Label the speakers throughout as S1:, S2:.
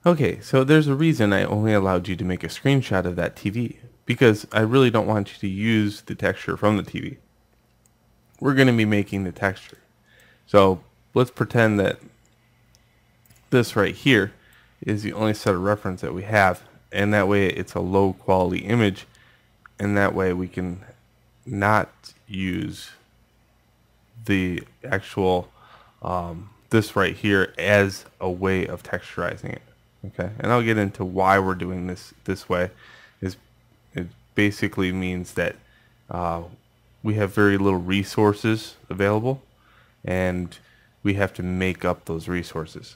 S1: Okay, so there's a reason I only allowed you to make a screenshot of that TV, because I really don't want you to use the texture from the TV. We're going to be making the texture. So let's pretend that this right here is the only set of reference that we have, and that way it's a low quality image, and that way we can not use the actual this right here as a way of texturizing it. Okay, and I'll get into why we're doing this way. Is it basically means that uh, we have very little resources available, and we have to make up those resources.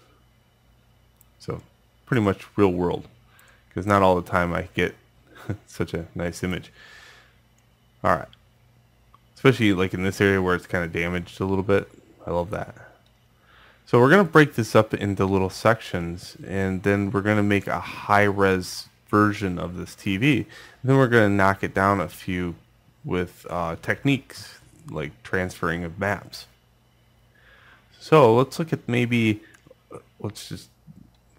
S1: So pretty much real world, because not all the time I get such a nice image. All right, especially like in this area where it's kind of damaged a little bit. I love that. So we're going to break this up into little sections, and then we're going to make a high-res version of this TV. And then we're going to knock it down a few with techniques like transferring of maps. So let's look at let's just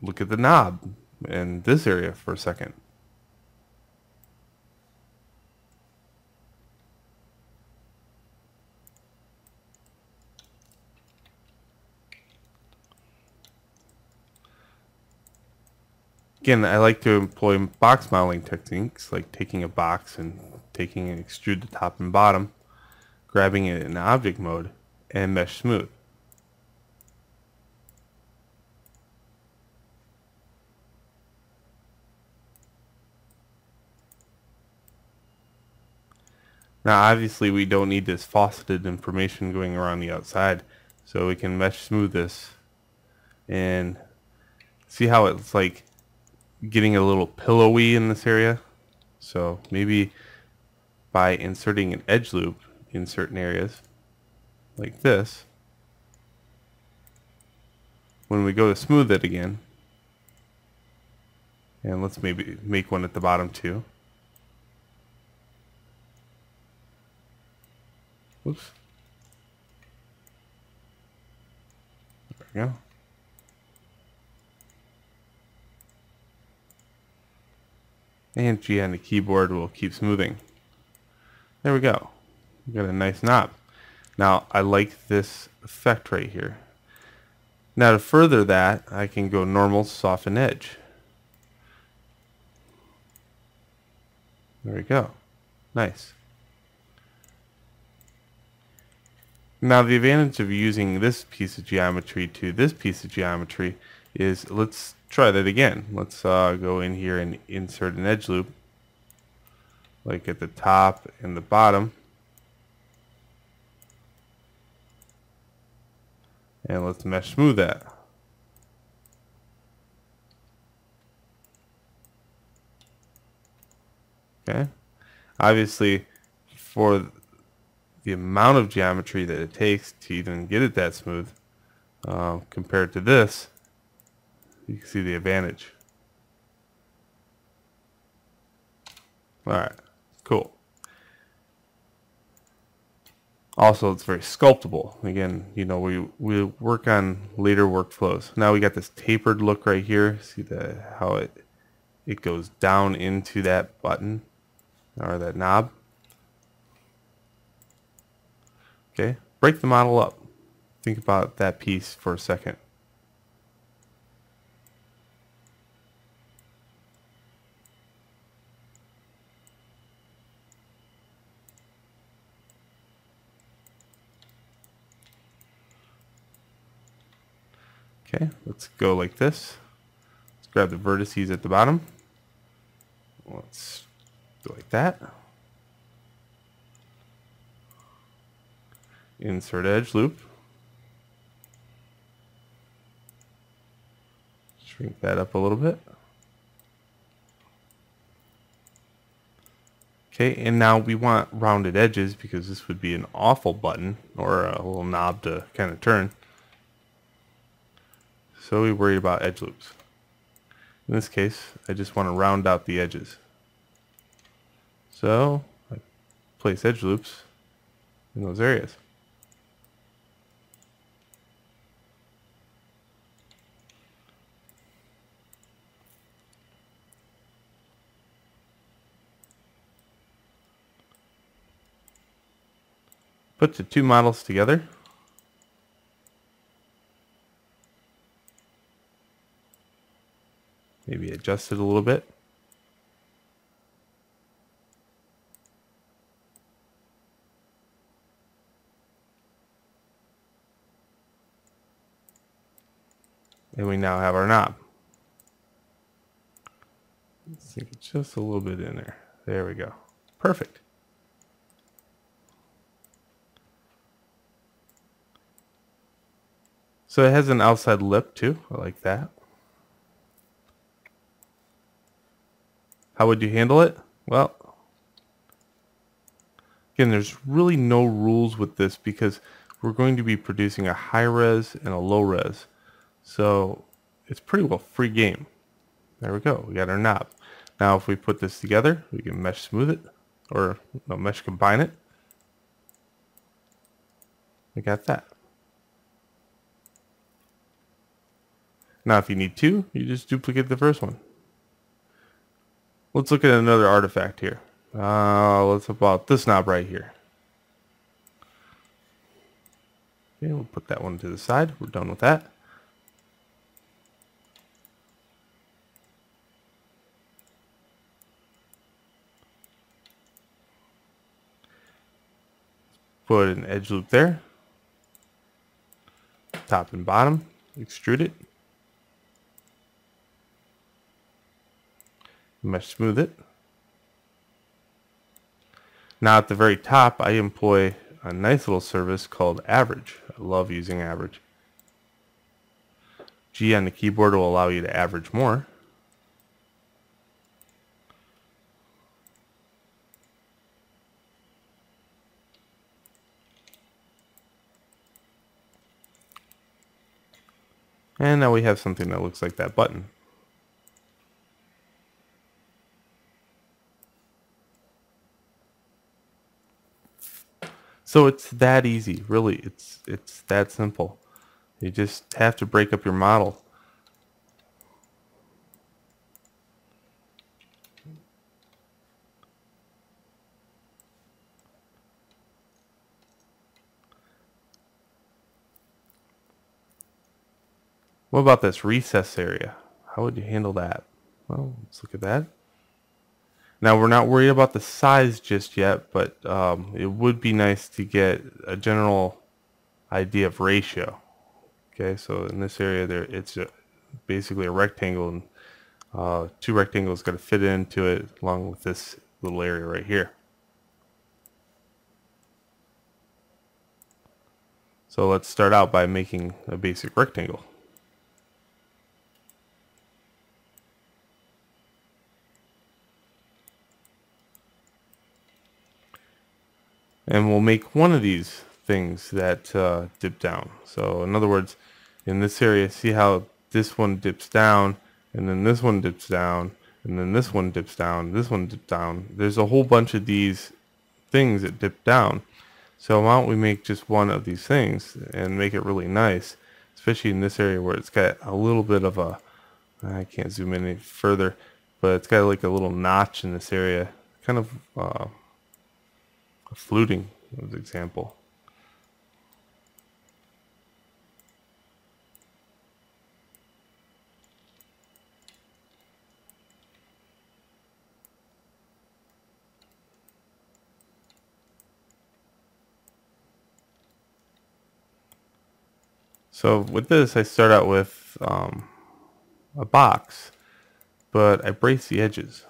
S1: look at the knob in this area for a second. Again, I like to employ box modeling techniques, like taking a box and taking and extrude the top and bottom, grabbing it in object mode, and mesh smooth. Now, obviously, we don't need this faceted information going around the outside, so we can mesh smooth this and see how it's like getting a little pillowy in this area. So maybe by inserting an edge loop in certain areas like this, when we go to smooth it again, and let's maybe make one at the bottom too. Whoops. There we go. And G on the keyboard will keep smoothing. There we go. We got a nice knob. Now I like this effect right here. Now to further that, I can go normal, soften edge. There we go. Nice. Now the advantage of using this piece of geometry to this piece of geometry is, let's try that again. Let's go in here and insert an edge loop, like at the top and the bottom. And let's mesh smooth that. Okay. Obviously, for the amount of geometry that it takes to even get it that smooth, compared to this, you can see the advantage. Alright, cool. Also, it's very sculptable. Again, you know, we work on later workflows. Now we got this tapered look right here. See how it goes down into that button or that knob. Okay, break the model up. Think about that piece for a second. Okay, let's go like this. Let's grab the vertices at the bottom. Let's go like that. Insert edge loop. Shrink that up a little bit. Okay, and now we want rounded edges because this would be an awful button or a little knob to kind of turn. So we worry about edge loops. In this case, I just want to round out the edges. So I place edge loops in those areas. put the two models together. Maybe adjust it a little bit. And we now have our knob. Let's sink it just a little bit in there. There we go. Perfect. So it has an outside lip too. I like that. How would you handle it? Well, again, there's really no rules with this because we're going to be producing a high res and a low res. So it's pretty well free game. There we go. We got our knob. Now if we put this together, we can mesh smooth it, or no, mesh combine it. We got that. Now if you need two, you just duplicate the first one. Let's look at another artifact here. Let's about this knob right here. Okay, we'll put that one to the side. We're done with that. Put an edge loop there. Top and bottom. Extrude it. Mesh smooth it. Now at the very top, I employ a nice little service called average. I love using average. G on the keyboard will allow you to average more. And now we have something that looks like that button. So it's that easy, really. It's that simple. You just have to break up your model. What about this recess area? How would you handle that? Well, let's look at that. Now we're not worried about the size just yet, but it would be nice to get a general idea of ratio. Okay, so in this area there, it's basically a rectangle, and two rectangles got to fit into it along with this little area right here. So let's start out by making a basic rectangle. And we'll make one of these things that dip down. So in other words, in this area, see how this one dips down, and then this one dips down, and then this one dips down, this one dips down. There's a whole bunch of these things that dip down. So why don't we make just one of these things and make it really nice, especially in this area where it's got a little bit of a, I can't zoom in any further, but it's got like a little notch in this area, kind of fluting, as an example. So with this, I start out with a box, but I brace the edges.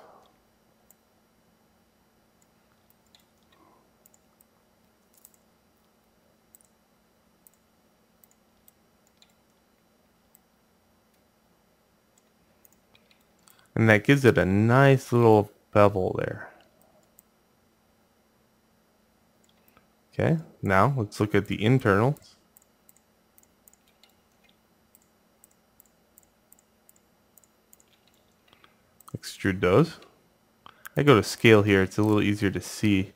S1: And that gives it a nice little bevel there. Okay, now let's look at the internals. Extrude those. I go to scale here, it's a little easier to see.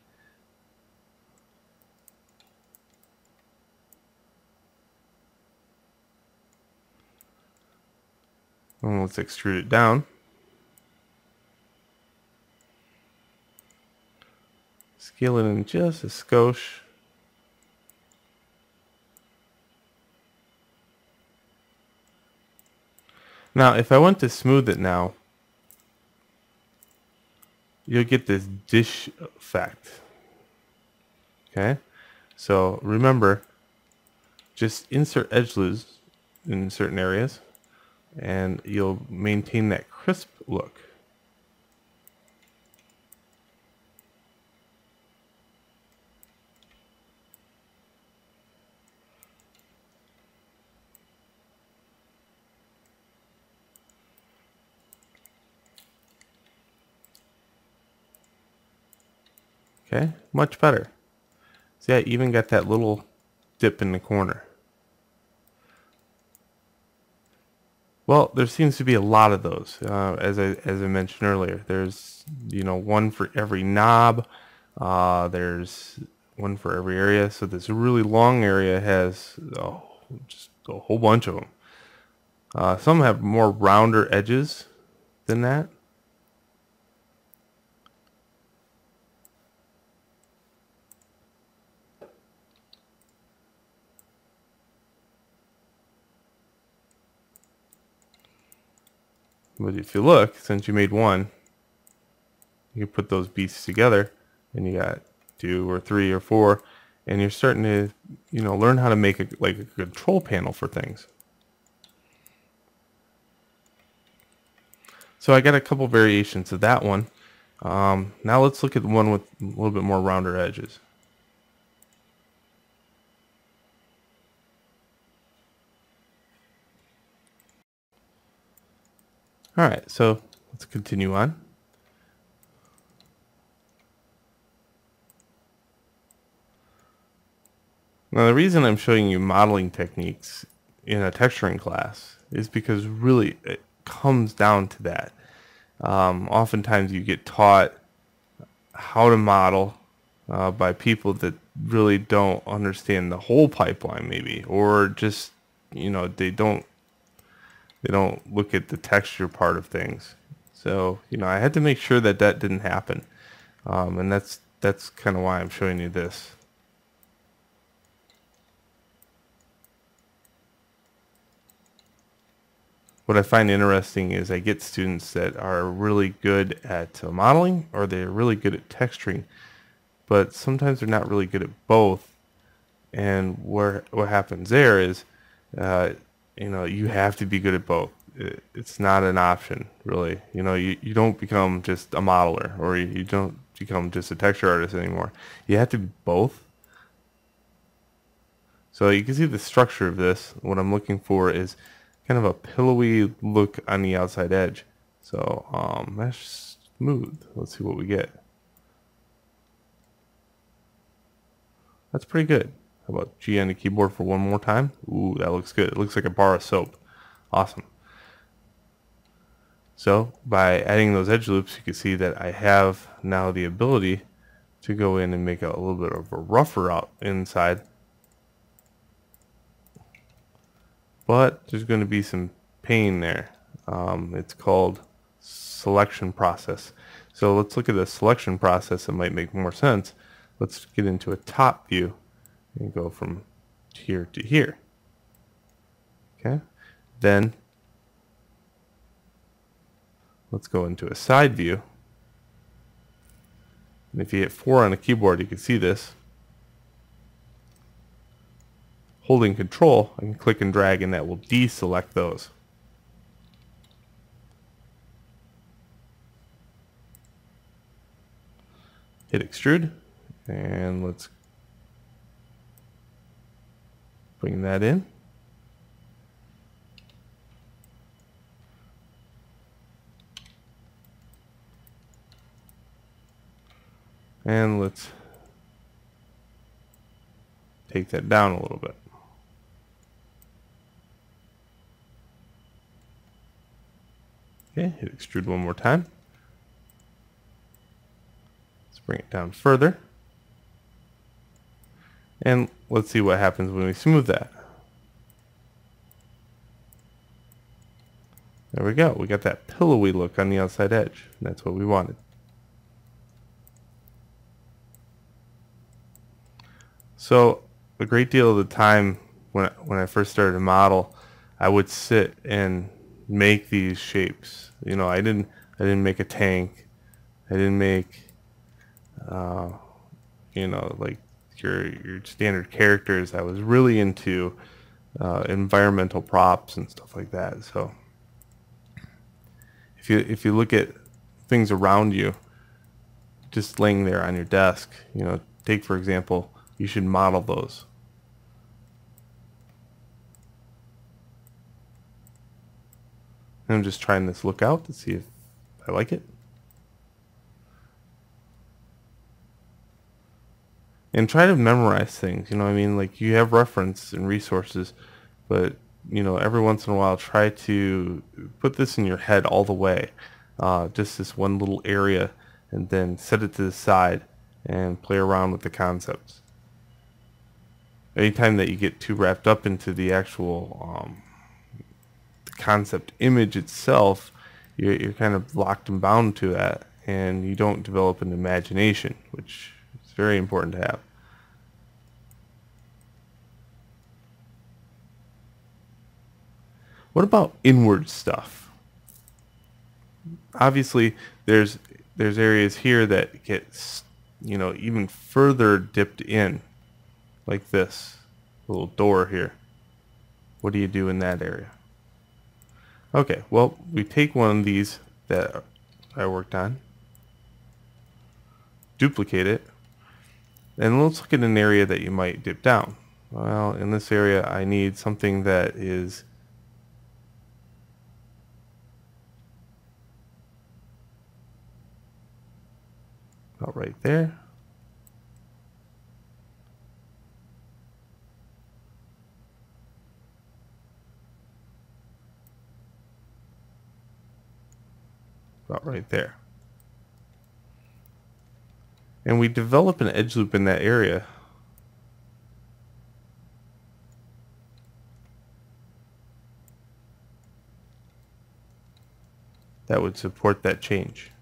S1: And let's extrude it down. Scale it in just a skosh. Now, if I want to smooth it now, you'll get this dish effect. Okay? So remember, just insert edge loops in certain areas, and you'll maintain that crisp look. Okay, much better. See, I even got that little dip in the corner. Well, there seems to be a lot of those, as I mentioned earlier. There's one for every knob. There's one for every area. So this really long area has just a whole bunch of them. Some have more rounder edges than that. But if you look, since you made one, you put those beasts together, and you got 2 or 3 or 4, and you're starting to, learn how to make a control panel for things. So I got a couple variations of that one. Now let's look at the one with a little bit more rounder edges. All right, so let's continue on. Now the reason I'm showing you modeling techniques in a texturing class is because really it comes down to that. Oftentimes you get taught how to model by people that really don't understand the whole pipeline, maybe, or just they don't look at the texture part of things. So I had to make sure that didn't happen, and that's kind of why I'm showing you this. What I find interesting is I get students that are really good at modeling, or they're really good at texturing, but sometimes they're not really good at both. And what happens there is, you have to be good at both. It's not an option, really. You don't become just a modeler, or you don't become just a texture artist anymore. You have to be both. So you can see the structure of this. What I'm looking for is kind of a pillowy look on the outside edge. So mesh smooth. Let's see what we get. That's pretty good. How about G on the keyboard for one more time? Ooh, that looks good. It looks like a bar of soap. Awesome. So by adding those edge loops, you can see that I have now the ability to go in and make a little bit of a rougher out inside. But there's going to be some pain there. It's called selection process. So let's look at the selection process. It might make more sense. Let's get into a top view and go from here to here. Okay. Then let's go into a side view. And if you hit 4 on a keyboard, you can see this. Holding control, I can click and drag, and that will deselect those. Hit extrude, and let's bring that in. And let's take that down a little bit. Okay, hit extrude one more time. Let's bring it down further. And let's see what happens when we smooth that. There we go. We got that pillowy look on the outside edge. That's what we wanted. So a great deal of the time when I first started to model, I would sit and make these shapes. You know, I didn't make a tank. I didn't make you know, like your standard characters. I was really into environmental props and stuff like that. So if you look at things around you just laying there on your desk, you know, take for example, you should model those. And I'm just trying this lookout to see if I like it. And try to memorize things, you know what I mean? Like you have reference and resources, but you know, every once in a while try to put this in your head all the way. Just this one little area, and then set it to the side and play around with the concepts. Anytime that you get too wrapped up into the actual the concept image itself, you're kind of locked and bound to that, and you don't develop an imagination, which is very important to have. What about inward stuff? Obviously, there's areas here that get, you know, even further dipped in, like this little door here. What do you do in that area? Okay, well, we take one of these that I worked on, duplicate it, and let's look at an area that you might dip down. Well, in this area, I need something that is about right there. About right there. And we develop an edge loop in that area. That would support that change.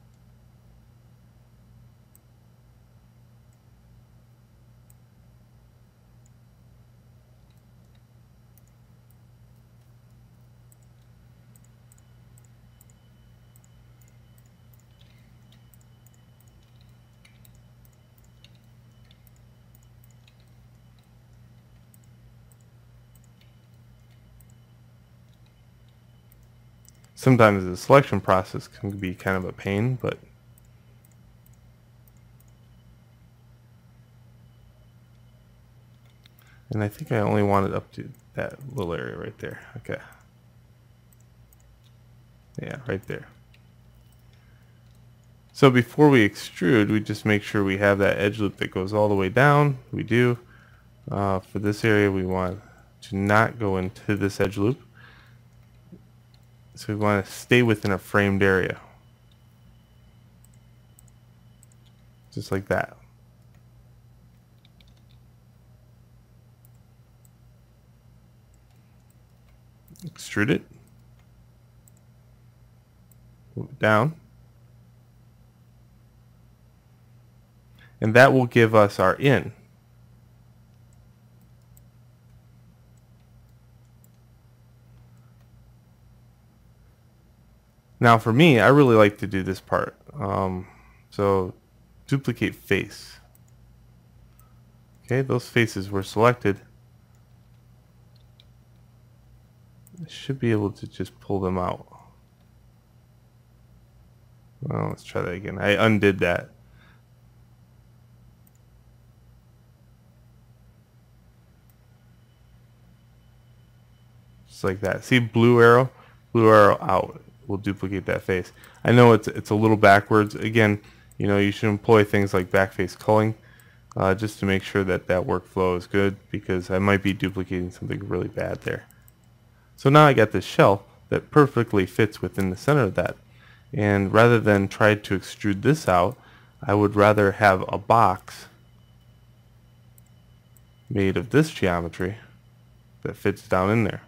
S1: Sometimes the selection process can be kind of a pain, but and I think I only wanted up to that little area right there. Okay. Yeah, right there. So before we extrude, we just make sure we have that edge loop that goes all the way down. We do. For this area, we want to not go into this edge loop. So we want to stay within a framed area. Just like that. Extrude it. Move it down. And that will give us our in. Now for me, I really like to do this part. So duplicate face. Okay, those faces were selected. I should be able to just pull them out. Well, let's try that again. I undid that. Just like that. See blue arrow? Blue arrow out. We'll duplicate that face. I know it's a little backwards. Again, you know, you should employ things like backface culling just to make sure that that workflow is good, because I might be duplicating something really bad there. So now I got this shell that perfectly fits within the center of that. And rather than try to extrude this out, I would rather have a box made of this geometry that fits down in there.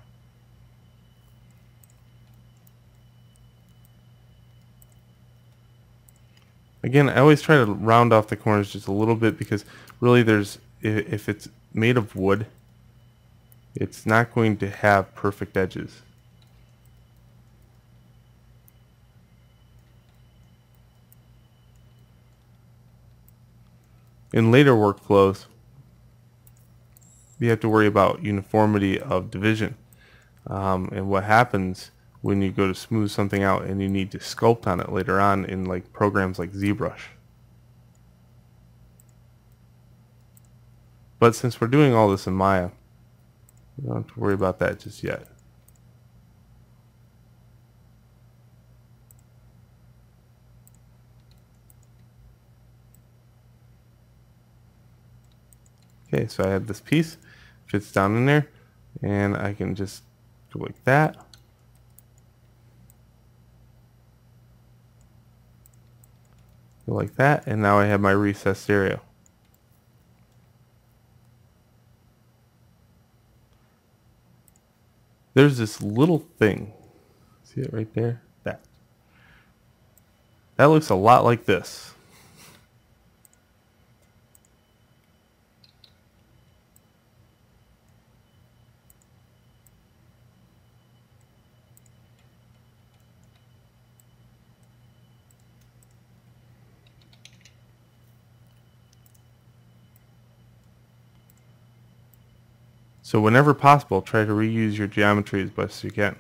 S1: Again, I always try to round off the corners just a little bit, because really if it's made of wood, it's not going to have perfect edges. in later workflows, you have to worry about uniformity of division. And what happens when you go to smooth something out and you need to sculpt on it later on in like programs like ZBrush. But since we're doing all this in Maya, we don't have to worry about that just yet. Okay, so I have this piece, fits down in there, and I can just go like that. Go like that, and now I have my recessed area. There's this little thing. See it right there? That. That looks a lot like this. So whenever possible, try to reuse your geometry as best you can.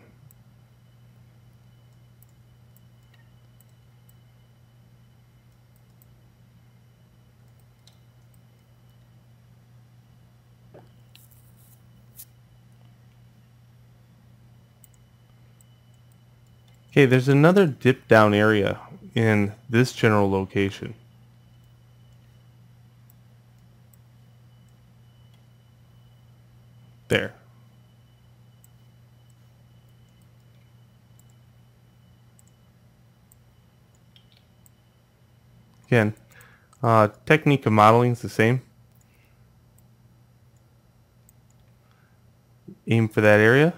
S1: Okay, there's another dip down area in this general location. There. Again, technique of modeling is the same. Aim for that area.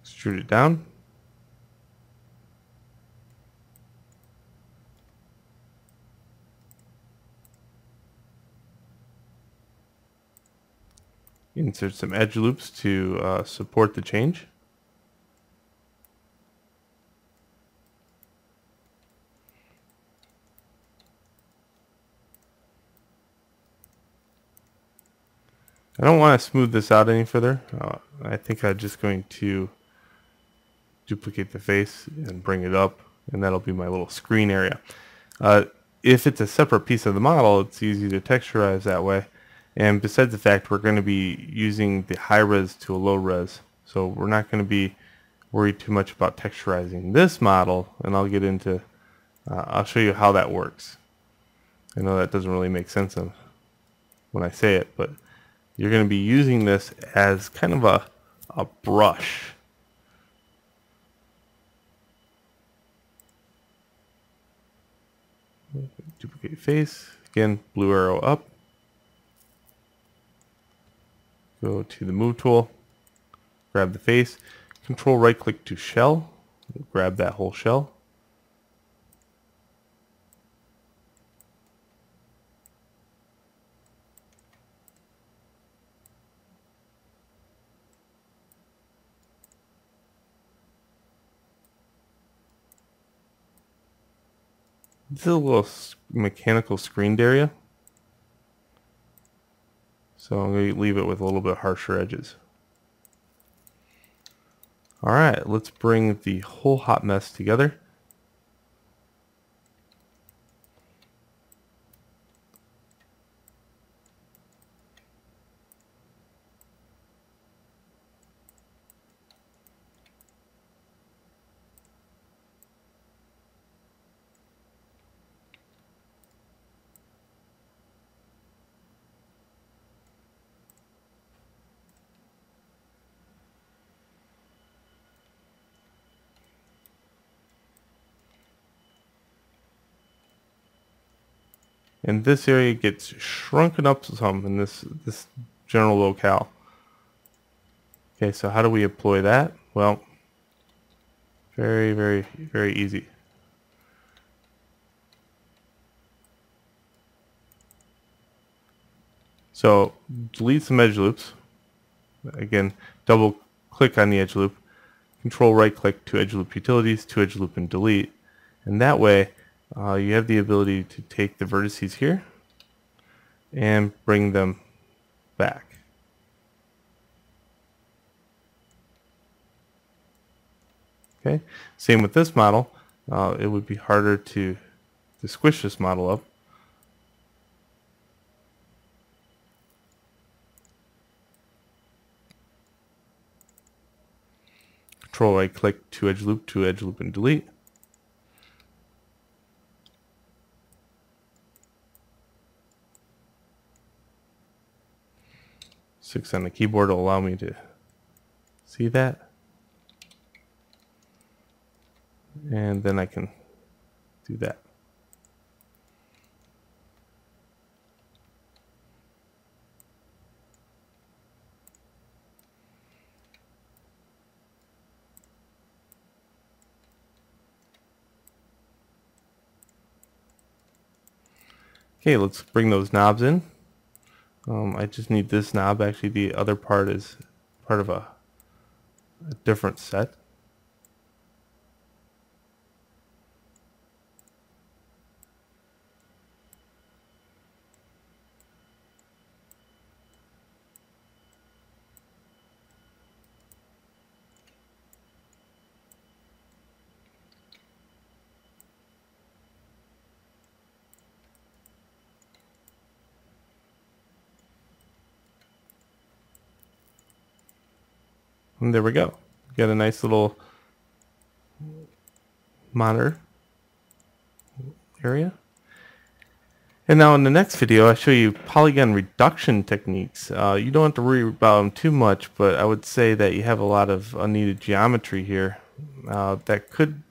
S1: Extrude it down. Insert some edge loops to support the change. I don't want to smooth this out any further. I think I'm just going to duplicate the face and bring it up, and that'll be my little screen area. If it's a separate piece of the model, it's easy to texturize that way. And besides the fact we're going to be using the high res to a low res, so we're not going to be worried too much about texturizing this model, and I'll get into, I'll show you how that works. I know that doesn't really make sense when I say it, but you're going to be using this as kind of a brush. Duplicate face, again, blue arrow up. Go to the move tool, grab the face, control right click to shell, grab that whole shell. This is a little mechanical screened area, so I'm going to leave it with a little bit harsher edges. Alright, let's bring the whole hot mess together. And this area gets shrunken up some in this general locale. Okay, so how do we employ that? Well, very, very, very easy. So delete some edge loops. Again, double click on the edge loop, control right click to edge loop utilities, to edge loop and delete. And that way you have the ability to take the vertices here and bring them back. Okay, same with this model. It would be harder to squish this model up. Control right click to edge loop and delete. Six on the keyboard will allow me to see that. And then I can do that. Okay, let's bring those knobs in. I just need this knob. Actually, the other part is part of a different set. And there we go. Got a nice little monitor area. And now in the next video, I show you polygon reduction techniques. You don't have to worry about them too much, but I would say that you have a lot of unneeded geometry here that could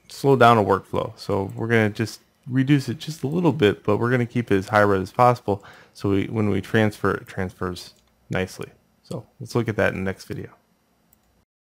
S1: slow down a workflow. So we're going to just reduce it just a little bit, but we're going to keep it as high res as possible so when we transfer, it transfers nicely. So let's look at that in the next video.